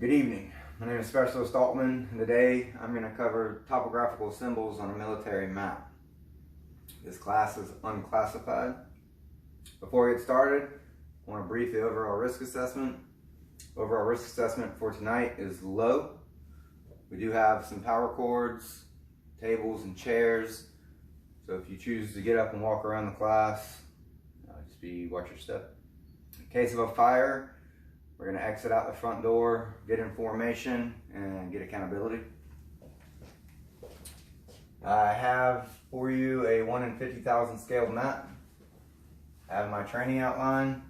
Good evening. My name is Specialist Aultman, and today I'm going to cover topographical symbols on a military map. This class is unclassified. Before we get started, I want to brief the overall risk assessment. Overall risk assessment for tonight is low. We do have some power cords, tables, and chairs. So if you choose to get up and walk around the class, just watch your step. In case of a fire, we're going to exit out the front door, get in formation, and get accountability. I have for you a 1 in 50,000 scaled map. I have my training outline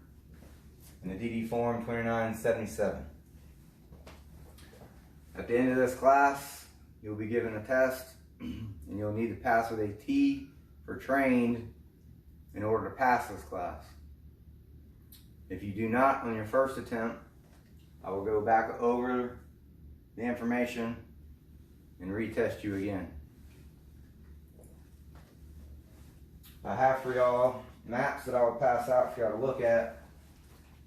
and the DD form 2977. At the end of this class, you'll be given a test, and you'll need to pass with a T for trained in order to pass this class. If you do not on your first attempt, I will go back over the information and retest you again. I have for y'all maps that I will pass out for y'all to look at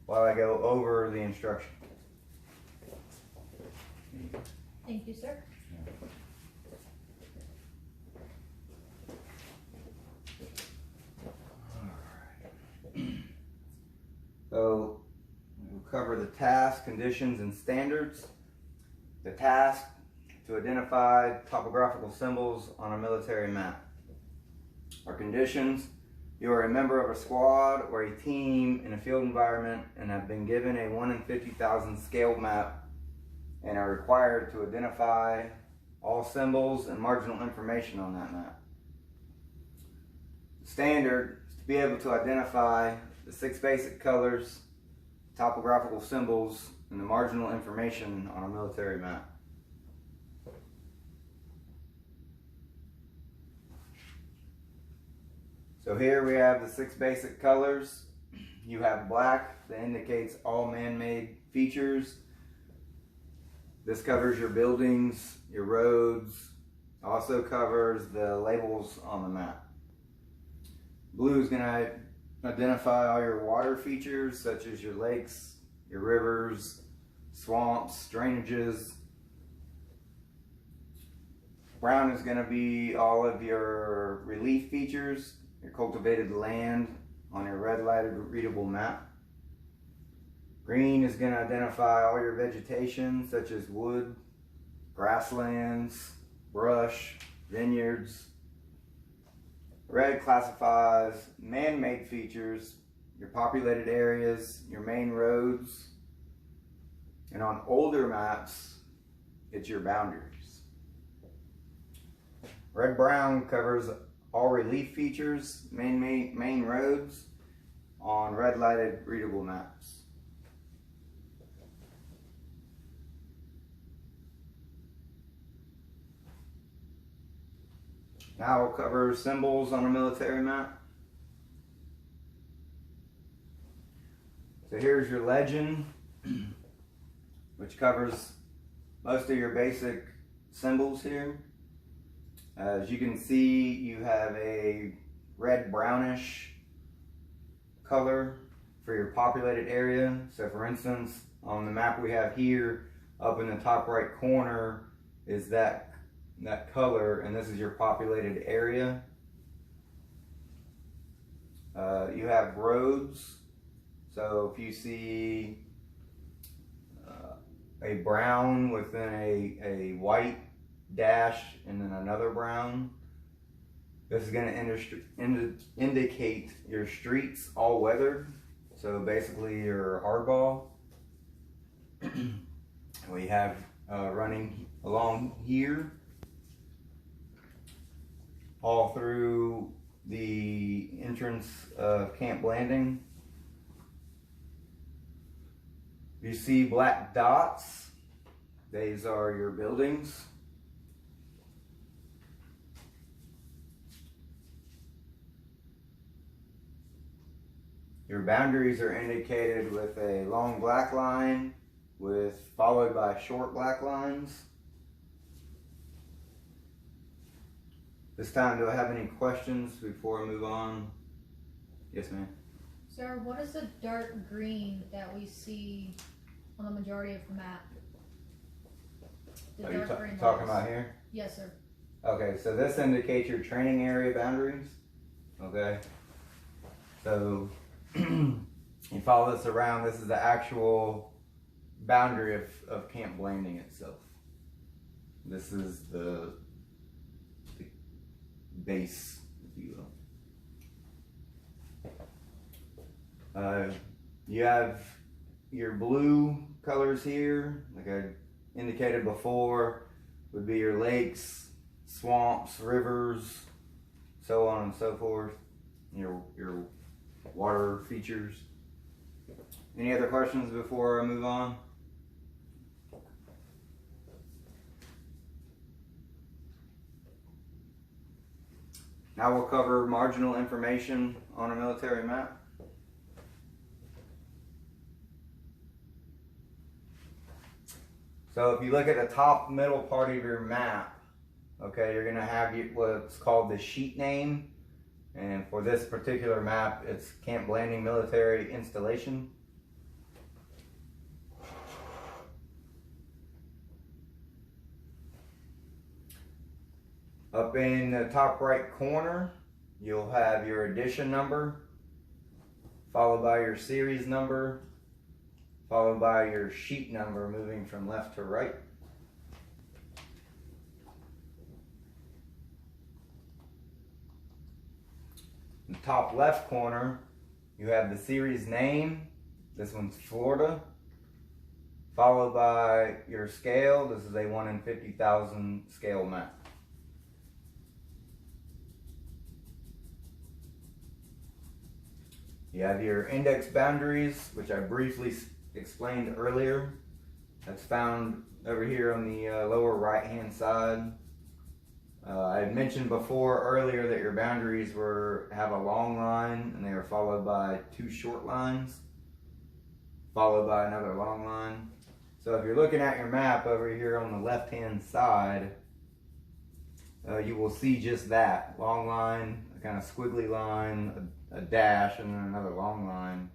while I go over the instruction. Thank you, sir. So we'll cover the task, conditions, and standards. The task to identify topographical symbols on a military map. Our conditions: you are a member of a squad or a team in a field environment and have been given a 1 in 50,000 scaled map and are required to identify all symbols and marginal information on that map. Standard is to be able to identify the 6 basic colors, topographical symbols, and the marginal information on a military map. So here we have the 6 basic colors. You have black that indicates all man-made features. This covers your buildings, your roads, also covers the labels on the map. Blue is going to identify all your water features, such as your lakes, your rivers, swamps, drainages. Brown is going to be all of your relief features, your cultivated land on your red lighted readable map. Green is going to identify all your vegetation, such as wood, grasslands, brush, vineyards. Red classifies man-made features, your populated areas, your main roads, and on older maps, it's your boundaries. Red-brown covers all relief features, main roads, on red-lighted readable maps. Now we'll cover symbols on a military map. So here's your legend, which covers most of your basic symbols here. As you can see, you have a red-brownish color for your populated area. So for instance, on the map we have here, up in the top right corner is that color, and this is your populated area. You have roads. So if you see a brown within a white dash and then another brown, this is going to indicate your streets all weather. So basically your hardball. We have running along here all through the entrance of Camp Landing. You see black dots, these are your buildings. Your boundaries are indicated with a long black line followed by short black lines. This time, do I have any questions before I move on? Yes, ma'am. Sir, what is the dark green that we see on the majority of the map? The Are you dark green talking lines. about here? Yes, sir. Okay, so this indicates your training area boundaries. Okay, so you follow this around. This is the actual boundary of Camp Blanding itself. This is the base, if you will. You have your blue colors here, like I indicated before, would be your lakes, swamps, rivers, so on and so forth. Your water features. Any other questions before I move on? Now we'll cover marginal information on a military map. So if you look at the top middle part of your map, okay, you're gonna have what's called the sheet name. And for this particular map, it's Camp Blanding Military Installation. Up in the top right corner, you'll have your edition number, followed by your series number, followed by your sheet number, moving from left to right. In the top left corner, you have the series name. This one's Florida. Followed by your scale. This is a 1 in 50,000 scale map. You have your index boundaries, which I briefly explained earlier. That's found over here on the lower right hand side. I had mentioned before earlier that your boundaries have a long line and they are followed by 2 short lines, followed by another long line. So if you're looking at your map over here on the left hand side, you will see just that long line, a kind of squiggly line, a dash, and then another long line.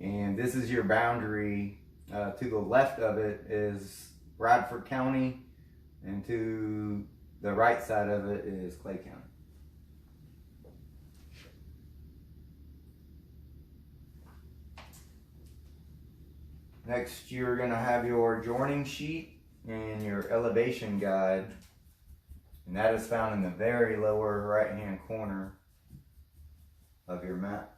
And this is your boundary. To the left of it is Bradford County, and to the right side of it is Clay County. Next, you're going to have your joining sheet and your elevation guide, and that is found in the very lower right hand corner of your map.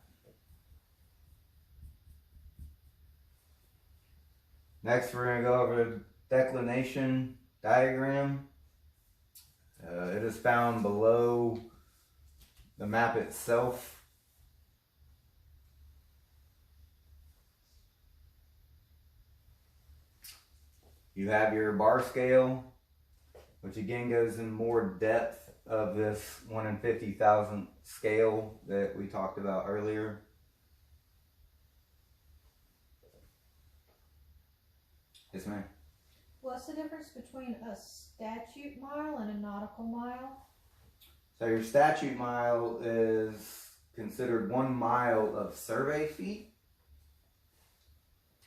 Next, we're going to go over the declination diagram. It is found below the map itself. You have your bar scale, which again goes in more depth of this 1 in 50,000 scale that we talked about earlier. Yes, ma'am. What's the difference between a statute mile and a nautical mile? So your statute mile is considered 1 mile of survey feet,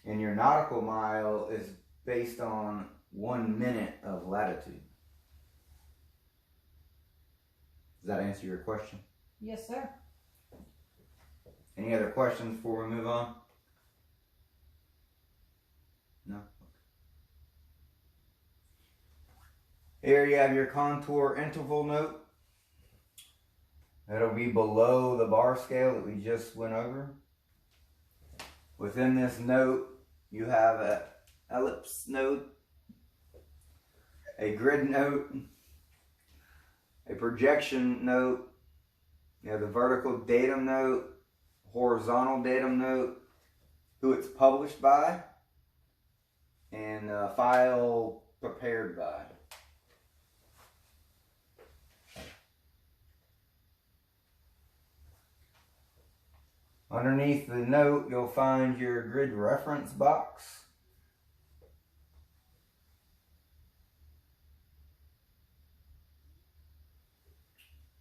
and your nautical mile is based on 1 minute of latitude. Does that answer your question? Yes, sir. Any other questions before we move on? No? Here you have your contour interval note. That'll be below the bar scale that we just went over. Within this note, you have an ellipse note, a grid note, a projection note, you have the vertical datum note, horizontal datum note, who it's published by, and file prepared by. Underneath the note, you'll find your grid reference box.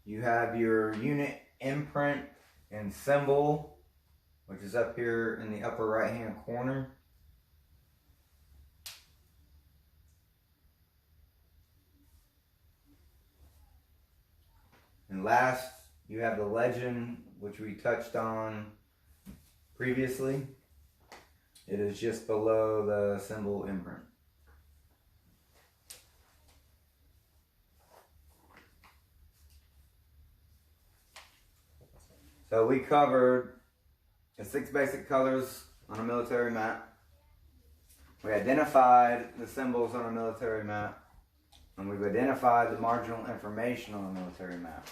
You have your unit imprint and symbol, which is up here in the upper right hand corner. And last, you have the legend, which we touched on previously. It is just below the symbol imprint. So we covered the 6 basic colors on a military map. We identified the symbols on a military map. And we've identified the marginal information on a military map.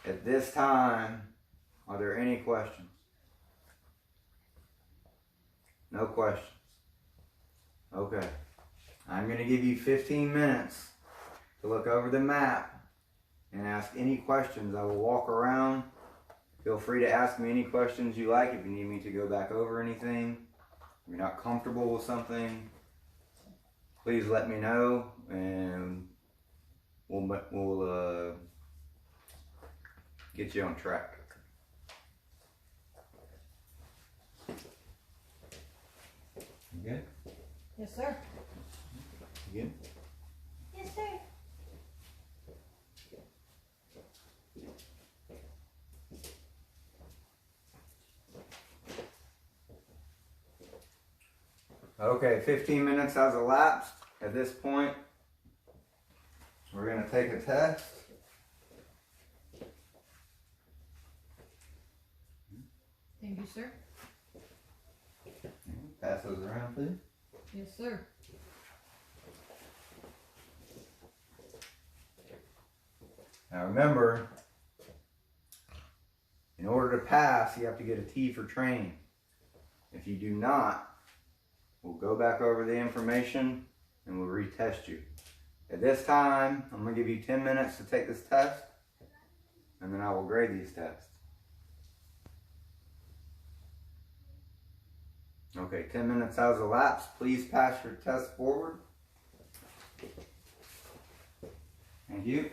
At this time, are there any questions? No questions. Okay. I'm going to give you 15 minutes to look over the map and ask any questions. I will walk around. Feel free to ask me any questions you like. If you need me to go back over anything, if you're not comfortable with something, please let me know, and we'll get you on track. You good? Yes, sir. You good? Yes, sir. Okay, 15 minutes has elapsed. At this point, we're going to take a test. Thank you, sir. Pass those around, please. Yes, sir. Now remember, in order to pass, you have to get a T for training. If you do not, we'll go back over the information and we'll retest you. At this time, I'm going to give you 10 minutes to take this test, and then I will grade these tests. Okay, 10 minutes has elapsed. Please pass your test forward. Thank you.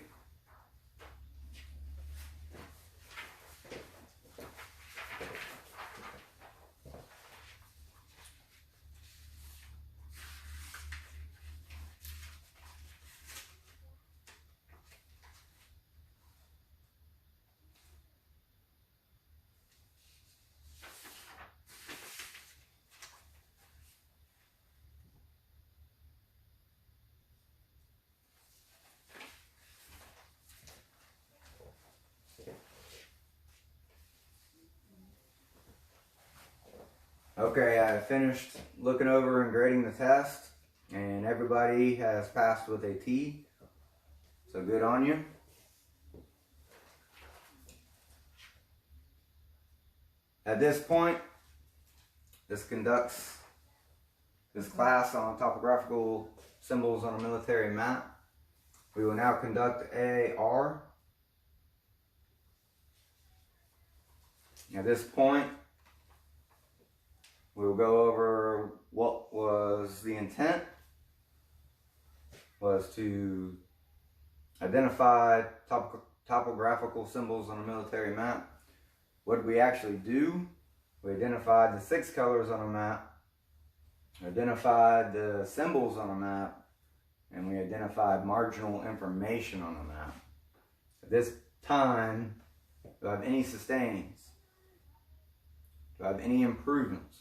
Okay, I finished looking over and grading the test, and everybody has passed with a T, so good on you. At this point, this class on topographical symbols on a military map. We will now conduct AR. At this point, we will go over what was the intent, was to identify topographical symbols on a military map. What did we actually do? We identified the 6 colors on a map, identified the symbols on a map, and we identified marginal information on the map. At this time, do I have any sustains? Do I have any improvements?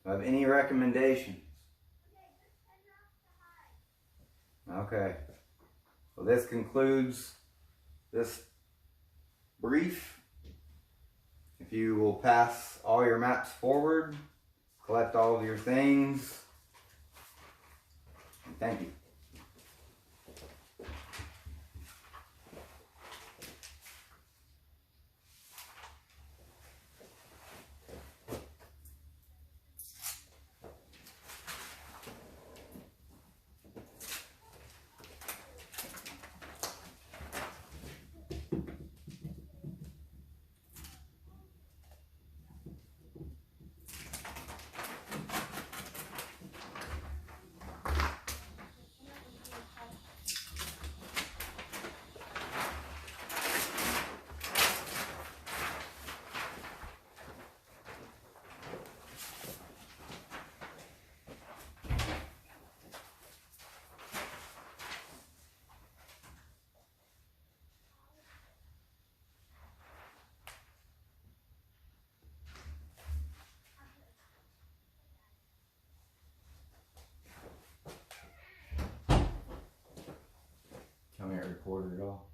Do I have any recommendations? Okay. Well, this concludes this brief. If you will pass all your maps forward, collect all of your things, and thank you. recorded at all.